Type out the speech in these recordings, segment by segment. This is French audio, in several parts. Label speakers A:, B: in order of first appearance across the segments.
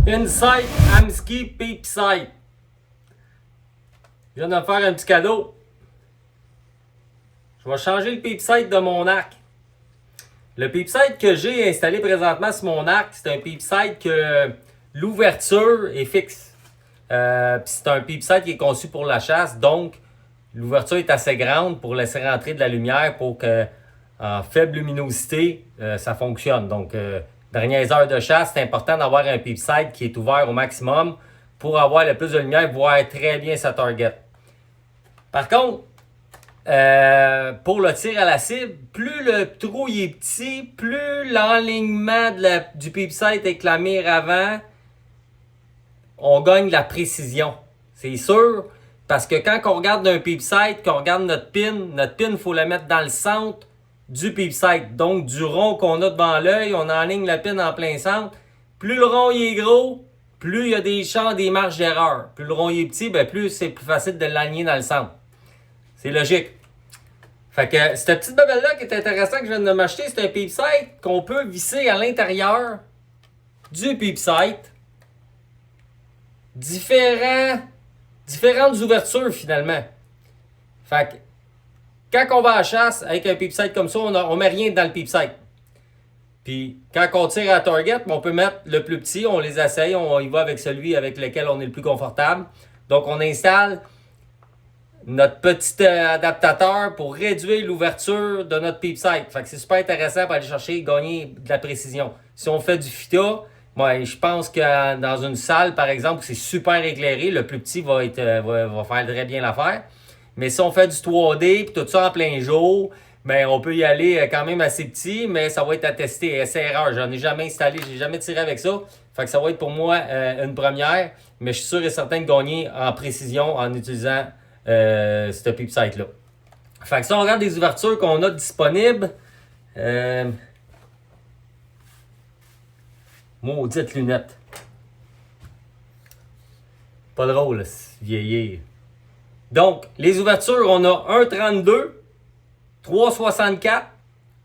A: Insight Amski Peep Sight. Je viens de me faire un petit cadeau. Je vais changer le Peep Sight de mon arc. Le Peep Sight que j'ai installé présentement sur mon arc, c'est un Peep Sight que l'ouverture est fixe. C'est un Peep Sight qui est conçu pour la chasse, donc l'ouverture est assez grande pour laisser rentrer de la lumière pour que, en faible luminosité, ça fonctionne. Donc, dernières heures de chasse, c'est important d'avoir un Peep Sight qui est ouvert au maximum pour avoir le plus de lumière, voir très bien sa target. Par contre, pour le tir à la cible, plus le trou est petit, plus l'enlignement du Peep Sight avec la mire avant, on gagne de la précision. C'est sûr, parce que quand on regarde un Peep Sight, qu'on regarde notre pin, il faut la mettre dans le centre du Peep Sight. Donc, du rond qu'on a devant l'œil, on enligne la pin en plein centre. Plus le rond il est gros, plus il y a des champs, des marges d'erreur. Plus le rond il est petit, plus c'est plus facile de l'aligner dans le centre. C'est logique. Fait que cette petite babelle-là qui est intéressante que je viens de m'acheter, c'est un Peep Sight qu'on peut visser à l'intérieur du Peep Sight. Différentes ouvertures finalement. Fait que quand on va à la chasse avec un Peep Sight comme ça, on met rien dans le Peep Sight. Puis quand on tire à la target, on peut mettre le plus petit, on les essaye, on y va avec celui avec lequel on est le plus confortable. Donc on installe notre petit adaptateur pour réduire l'ouverture de notre Peep Sight. Fait que c'est super intéressant pour aller chercher et gagner de la précision. Si on fait du FITA, moi, je pense que dans une salle, par exemple, où c'est super éclairé, le plus petit va faire très bien l'affaire. Mais si on fait du 3D et tout ça en plein jour, on peut y aller quand même assez petit, mais ça va être à tester. Essai-erreur. J'en ai jamais installé, j'ai jamais tiré avec ça. Fait que ça va être pour moi une première, mais je suis sûr et certain de gagner en précision en utilisant ce Peep Sight-là. Fait que si on regarde les ouvertures qu'on a disponibles, maudite lunette. Pas drôle, vieillir. Donc, les ouvertures, on a 1,32, 3,64,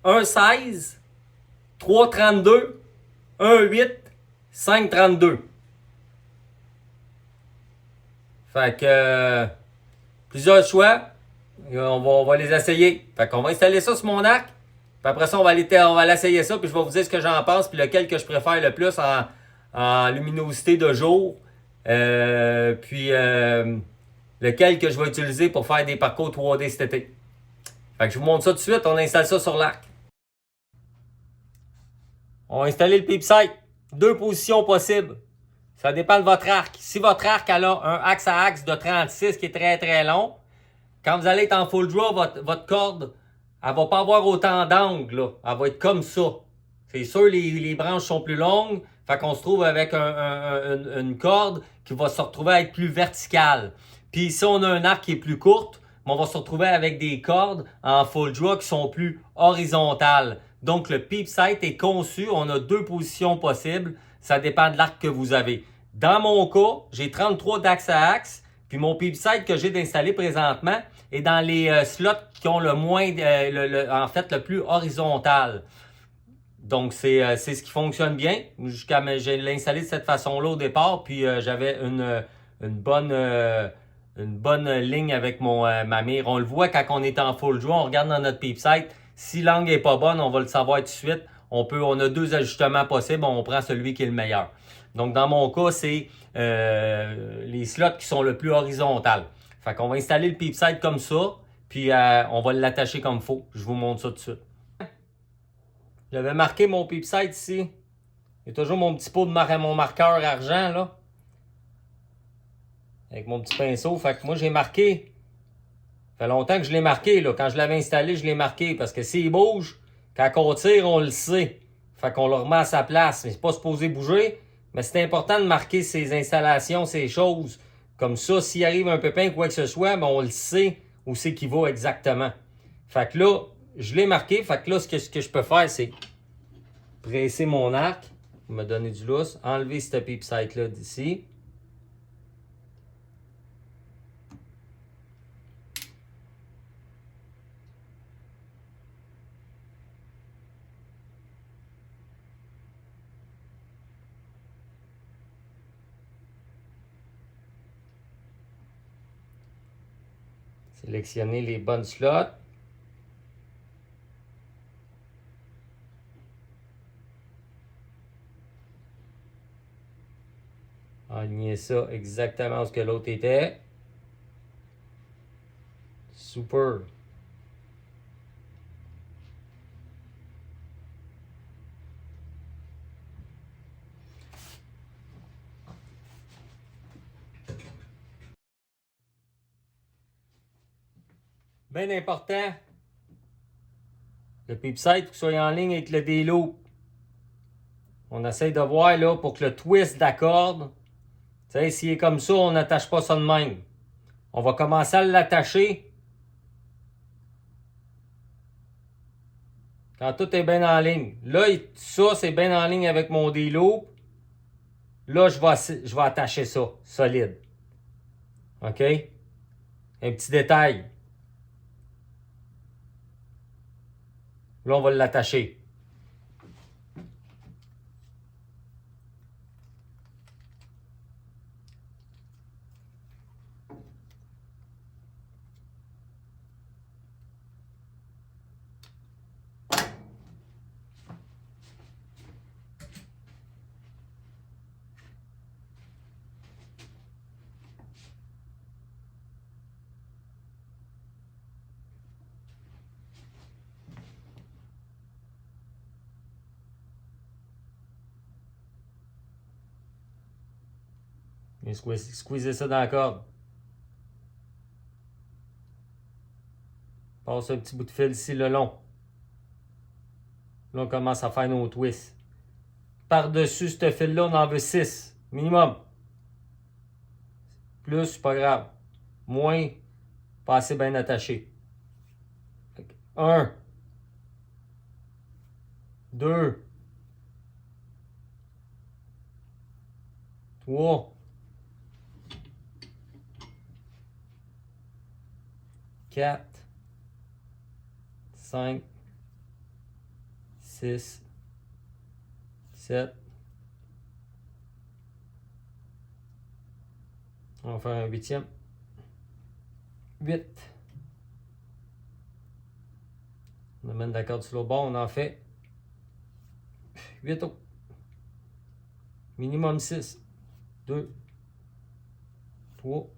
A: 1,16, 3,32, 1,8, 5,32. Fait que plusieurs choix. On va les essayer. Fait qu'on va installer ça sur mon arc. Puis après ça, on va l'essayer ça. Puis je vais vous dire ce que j'en pense. Puis lequel que je préfère le plus en luminosité de jour. Lequel que je vais utiliser pour faire des parcours 3D cet été. Fait que je vous montre ça tout de suite. On installe ça sur l'arc. On va installer le Peep Sight. 2 positions possibles. Ça dépend de votre arc. Si votre arc a un axe à axe de 36 qui est très très long, quand vous allez être en full draw, votre corde, elle va pas avoir autant d'angles. Elle va être comme ça. C'est sûr, les branches sont plus longues. Fait qu'on se trouve avec une corde qui va se retrouver à être plus verticale. Puis si on a un arc qui est plus court, on va se retrouver avec des cordes en full draw qui sont plus horizontales. Donc le Peep Sight est conçu, on a 2 positions possibles. Ça dépend de l'arc que vous avez. Dans mon cas, j'ai 33 d'axe à axe. Puis mon Peep Sight que j'ai d'installer présentement est dans les slots qui ont le moins, le plus horizontal. Donc c'est ce qui fonctionne bien. J'ai l'installé de cette façon-là au départ, puis j'avais une bonne ligne avec ma mire. On le voit quand on est en full draw, on regarde dans notre Peep Sight. Si l'angle est pas bonne, on va le savoir tout de suite. On a 2 ajustements possibles, on prend celui qui est le meilleur. Donc dans mon cas, c'est les slots qui sont le plus horizontales. Fait qu'on va installer le Peep Sight comme ça, puis on va l'attacher comme il faut. Je vous montre ça tout de suite. J'avais marqué mon Peep Sight ici. Il y a toujours mon petit pot de mon marqueur argent là. Avec mon petit pinceau. Fait que moi j'ai marqué. Ça fait longtemps que je l'ai marqué là. Quand je l'avais installé, je l'ai marqué. Parce que s'il bouge, quand on tire, on le sait. Fait qu'on le remet à sa place. Mais c'est pas supposé bouger. Mais c'est important de marquer ses installations, ces choses. Comme ça, s'il arrive un pépin ou quoi que ce soit, on le sait où c'est qu'il va exactement. Fait que là, je l'ai marqué. Fait que là, ce que je peux faire, c'est presser mon arc. Me donner du lousse. Enlever ce Peep Sight-là d'ici. Sélectionnez les bonnes slots. Alignez ça exactement où ce que l'autre était. Super. Bien important, le PeepSight, il faut qu'il soit en ligne avec le D-Loop. On essaye de voir là pour que le twist d'accorde, tu sais, s'il est comme ça, on n'attache pas ça de même. On va commencer à l'attacher quand tout est bien en ligne. Là, ça, c'est bien en ligne avec mon D-Loop. Là, je vais attacher ça, solide. OK? Un petit détail. Là, on va l'attacher. Et squeezer ça dans la corde. Passe un petit bout de fil ici le long. Là, on commence à faire nos twists. Par-dessus ce fil-là, on en veut 6. Minimum. Plus, c'est pas grave. Moins, pas assez bien attaché. 1. 2. 3. 4. 5. 6. 7. On va faire un 8e. 8. On amène la corde sur le bord, on en fait 8 autres. Minimum 6. 2. 3.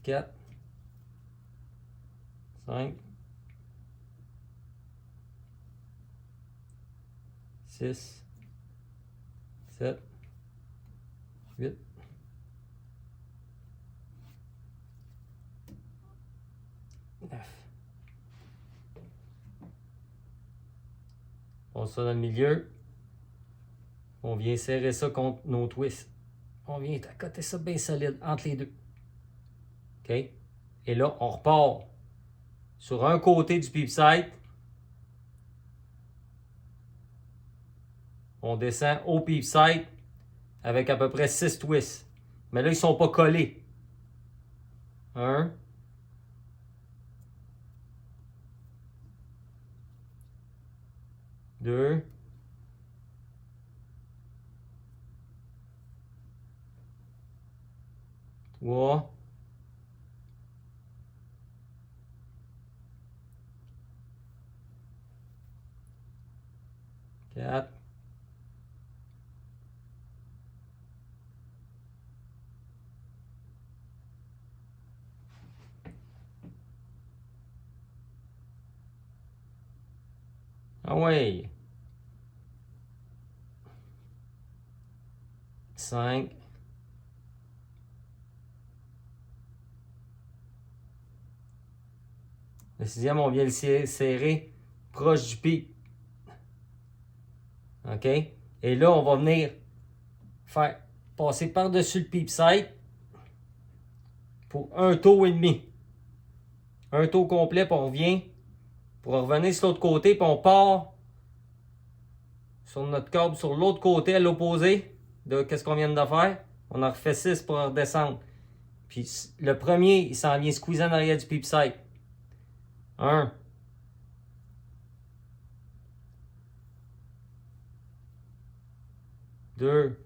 A: 4. 5. 6. 7. 8. 9. On ça dans le milieu. On vient serrer ça contre nos twists. On vient accoter ça bien solide entre les deux. OK? Et là, on repart sur un côté du PeepSight. On descend au PeepSight avec à peu près 6 twists. Mais là, ils ne sont pas collés. 1. 2. 3. 4. 5. Le 6e, on vient le serrer proche du pic. OK? Et là, on va venir faire passer par-dessus le PeepSight pour un tour et demi. Un tour complet, puis on revient pour revenir sur l'autre côté, puis on part sur notre corde sur l'autre côté, à l'opposé de ce qu'on vient de faire. On en refait 6 pour redescendre. Puis le premier, il s'en vient squeezer en arrière du PeepSight. 1. 2.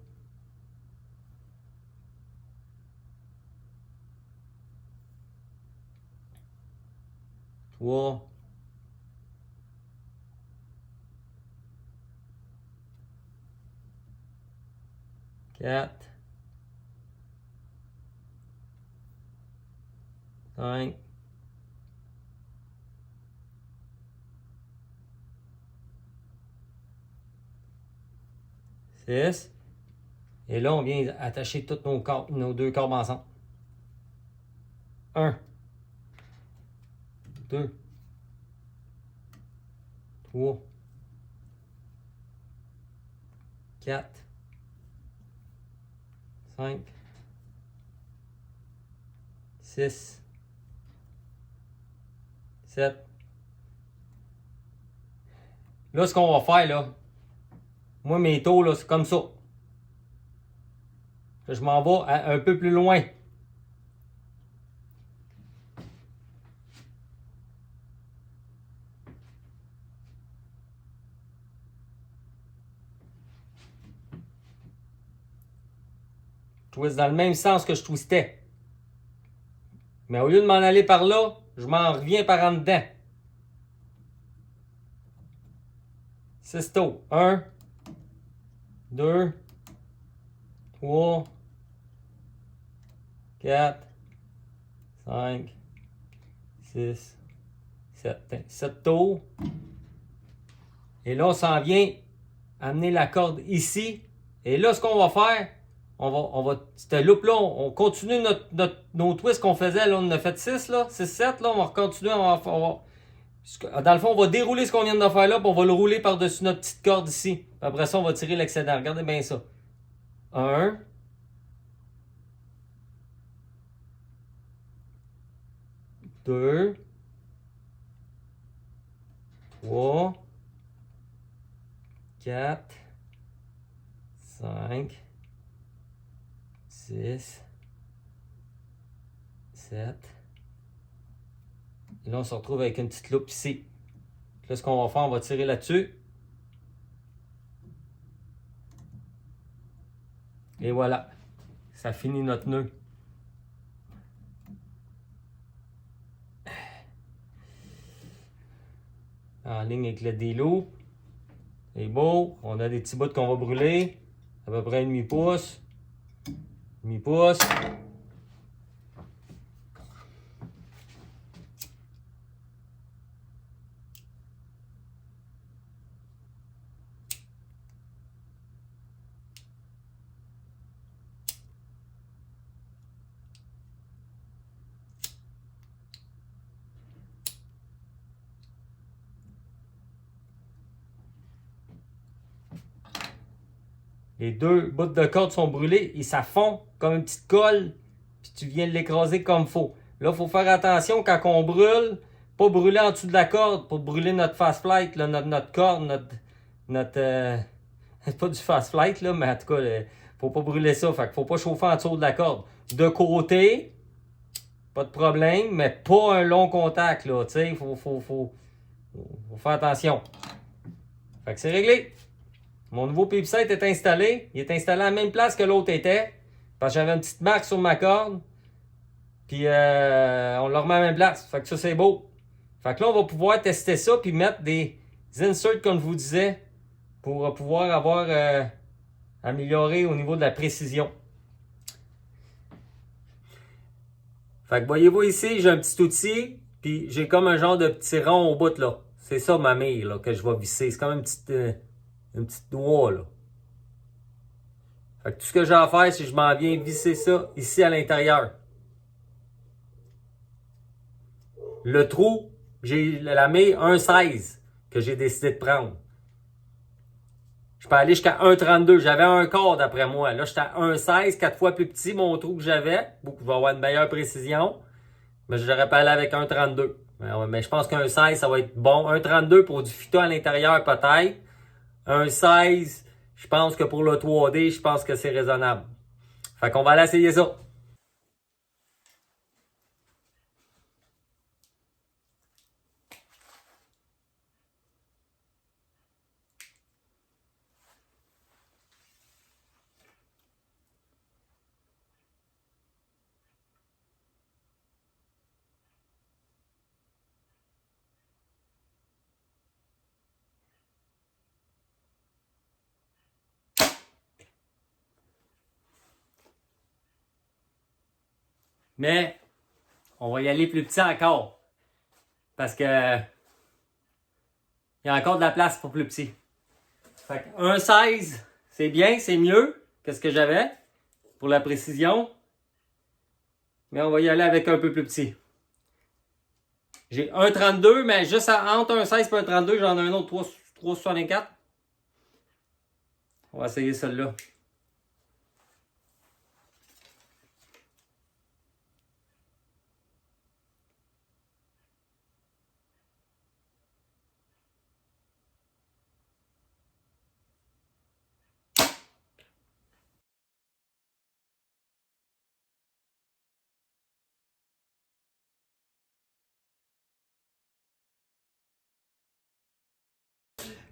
A: 3, 4, 5, 6. Et là, on vient attacher tous nos deux cordes ensemble. 1, 2, 3, 4, 5, 6, 7. Là, ce qu'on va faire, là, moi, mes taux, là, c'est comme ça. Je m'en vais un peu plus loin. Je twist dans le même sens que je twistais. Mais au lieu de m'en aller par là, je m'en reviens par en dedans. 6 taux. 1, 2, 3, 4, 5, 6, 7. 7 tours. Et là, on s'en vient amener la corde ici. Et là, ce qu'on va faire, on va cette loupe-là, on continue nos twists qu'on faisait. Là, on en a fait 6, là. 6, 7, là. On va continuer. Dans le fond, on va dérouler ce qu'on vient de faire là, puis on va le rouler par-dessus notre petite corde ici. Puis après ça, on va tirer l'excédent. Regardez bien ça. 1, 2, 3, 4, 5, 6, 7. Et là, on se retrouve avec une petite loupe ici. Là, ce qu'on va faire, on va tirer là-dessus. Et voilà. Ça finit notre nœud. En ligne avec le déloup. C'est beau. On a des petits bouts qu'on va brûler. À peu près un demi-pouce. Demi-pouce. Les deux bouts de corde sont brûlés et ça fond comme une petite colle. Puis tu viens de l'écraser comme il faut. Là, il faut faire attention quand on brûle. Pas brûler en dessous de la corde pour brûler notre fast flight, là, notre corde, c'est pas du fast flight, là, mais en tout cas, faut pas brûler ça. Fait qu'il faut pas chauffer en dessous de la corde. De côté, pas de problème, mais pas un long contact, là. Tu sais, faut faire attention. Fait que c'est réglé. Mon nouveau PeepSight est installé. Il est installé à la même place que l'autre était. Parce que j'avais une petite marque sur ma corde. Puis on le remet à la même place. Fait que ça, c'est beau. Fait que là, on va pouvoir tester ça puis mettre des inserts, comme je vous disais, pour pouvoir avoir amélioré au niveau de la précision. Fait que voyez-vous ici, j'ai un petit outil, puis j'ai comme un genre de petit rond au bout là. C'est ça ma mire là, que je vais visser. C'est comme une petite doigt là. Fait que tout ce que j'ai à faire, c'est que je m'en viens visser ça ici à l'intérieur. Le trou, j'ai la mire 1,16 que j'ai décidé de prendre. Je peux aller jusqu'à 1,32. J'avais un quart d'après moi. Là, j'étais à 1,16, 4 fois plus petit mon trou que j'avais. Donc, je vais avoir une meilleure précision. Mais j'aurais pas aller avec 1,32. Mais je pense qu'un 16, ça va être bon. 1,32 pour du phyto à l'intérieur, peut-être. Un 16, je pense que pour le 3D, je pense que c'est raisonnable. Fait qu'on va aller essayer ça. Mais on va y aller plus petit encore. Parce que il y a encore de la place pour plus petit. Fait que 1,16, c'est bien, c'est mieux que ce que j'avais pour la précision. Mais on va y aller avec un peu plus petit. J'ai 1,32, mais juste entre 1,16 et 1,32, j'en ai un autre 3,64. On va essayer celle-là.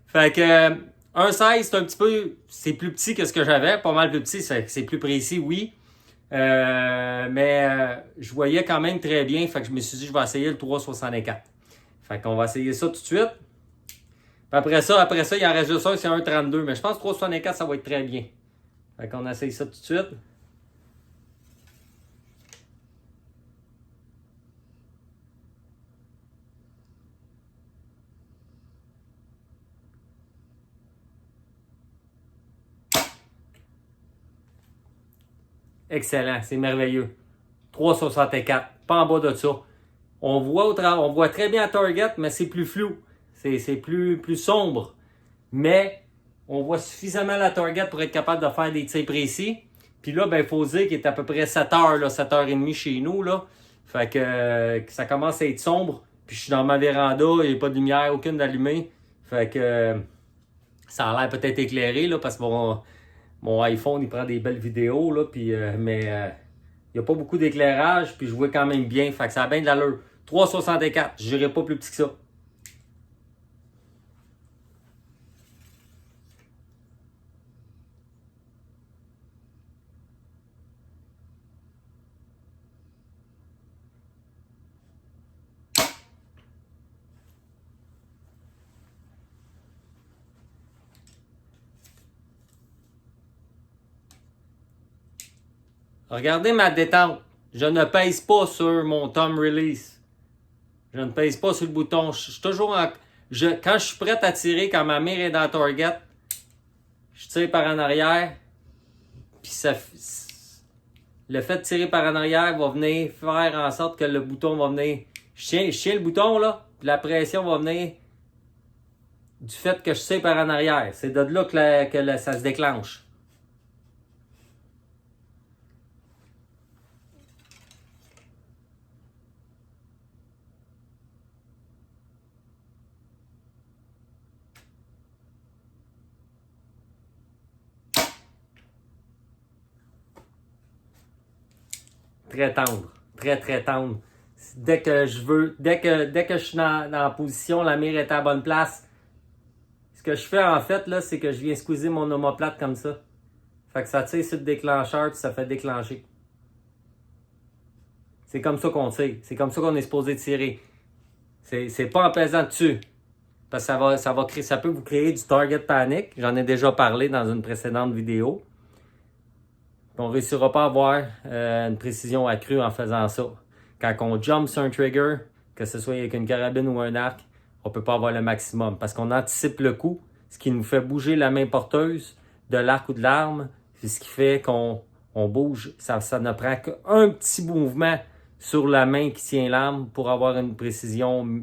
A: Fait que 1,16, c'est un petit peu. C'est plus petit que ce que j'avais. Pas mal plus petit, c'est plus précis, oui. Mais je voyais quand même très bien. Fait que je me suis dit, je vais essayer le 3,64. Fait qu'on va essayer ça tout de suite. Puis après ça, il en reste juste un, c'est 1,32. Mais je pense que 3,64, ça va être très bien. Fait qu'on essaye ça tout de suite. Excellent, c'est merveilleux. 3,64, pas en bas de ça. On voit très bien à target, mais c'est plus flou. C'est plus sombre. Mais on voit suffisamment la target pour être capable de faire des tirs précis. Puis là, ben, il faut dire qu'il est à peu près 7 heures, là, 7h30 chez nous. Là. Fait que ça commence à être sombre. Puis je suis dans ma véranda, il n'y a pas de lumière, aucune d'allumée. Fait que ça a l'air peut-être éclairé là, parce que mon iPhone il prend des belles vidéos. Là, puis, mais il n'y a pas beaucoup d'éclairage. Puis je vois quand même bien. Fait que ça a bien de l'allure. 3,64, je n'irai pas plus petit que ça. Regardez ma détente. Je ne pèse pas sur mon thumb release. Je ne pèse pas sur le bouton. Je suis toujours en... quand je suis prêt à tirer, quand ma mire est dans le target, je tire par en arrière. Puis le fait de tirer par en arrière va venir faire en sorte que le bouton va venir... Je tiens le bouton, là, puis la pression va venir du fait que je tire par en arrière. C'est de là que ça se déclenche. Très tendre. Très, très tendre. Dès que je suis dans la position, la mire est à la bonne place. Ce que je fais en fait, là, c'est que je viens squeezer mon omoplate comme ça. Fait que ça tire sur le déclencheur puis ça fait déclencher. C'est comme ça qu'on tire. C'est comme ça qu'on est supposé tirer. C'est pas en pesant dessus. Parce que ça peut vous créer du target panic. J'en ai déjà parlé dans une précédente vidéo. On ne réussira pas à avoir une précision accrue en faisant ça. Quand on jump sur un trigger, que ce soit avec une carabine ou un arc, on ne peut pas avoir le maximum parce qu'on anticipe le coup, ce qui nous fait bouger la main porteuse de l'arc ou de l'arme, c'est ce qui fait qu'on bouge. Ça ne prend qu'un petit mouvement sur la main qui tient l'arme pour avoir une précision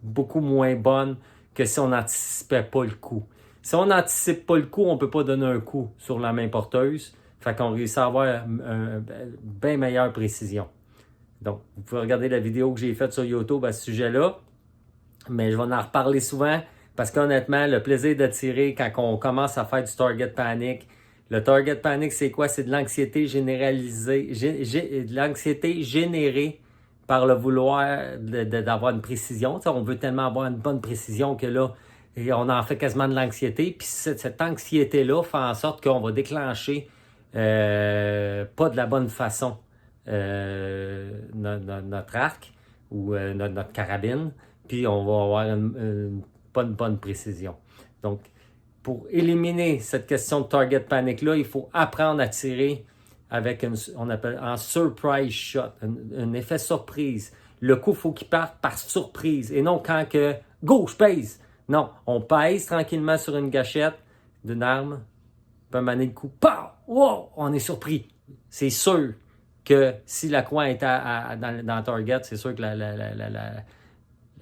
A: beaucoup moins bonne que si on n'anticipait pas le coup. Si on n'anticipe pas le coup, on ne peut pas donner un coup sur la main porteuse. Fait qu'on réussit à avoir une bien meilleure précision. Donc, vous pouvez regarder la vidéo que j'ai faite sur YouTube à ce sujet-là. Mais je vais en reparler souvent parce qu'honnêtement, le plaisir de tirer quand on commence à faire du target panic. Le target panic, c'est quoi? C'est de l'anxiété généralisée, de l'anxiété générée par le vouloir d'avoir une précision. T'sais, on veut tellement avoir une bonne précision que là, on en fait quasiment de l'anxiété. Puis cette anxiété-là fait en sorte qu'on va déclencher pas de la bonne façon notre arc ou notre carabine, puis on va avoir pas une bonne précision. Donc, pour éliminer cette question de target panic-là, il faut apprendre à tirer avec on appelle un surprise shot, un effet surprise. Le coup, il faut qu'il parte par surprise et non quand que go, je pèse. Non, on pèse tranquillement sur une gâchette d'une arme, puis un moment donné, le coup, pow! Wow! On est surpris. C'est sûr que si la croix est dans le target, c'est sûr que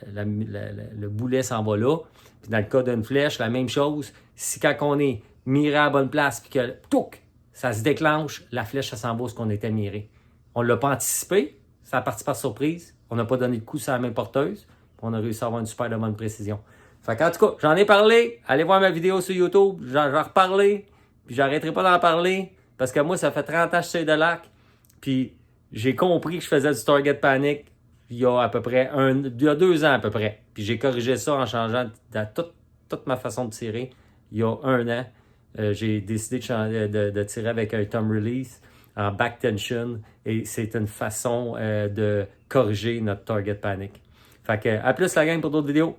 A: le boulet s'en va là. Puis dans le cas d'une flèche, la même chose. Si quand on est miré à la bonne place, puis que touc, ça se déclenche, la flèche, ça s'en va où ce qu'on était miré. On ne l'a pas anticipé, ça a parti par surprise. On n'a pas donné de coup sur la main porteuse. On a réussi à avoir une super de bonne précision. Fait qu'en tout cas, j'en ai parlé. Allez voir ma vidéo sur YouTube. J'en vais reparler. Puis j'arrêterai pas d'en parler. Parce que moi, ça fait 30 ans que je tire de l'arc. Puis j'ai compris que je faisais du target panic il y a à peu près il y a 2 ans à peu près. Puis j'ai corrigé ça en changeant toute ma façon de tirer. Il y a 1 an, j'ai décidé de tirer avec un thumb release en back tension. Et c'est une façon de corriger notre target panic. Fait que à plus la gang pour d'autres vidéos.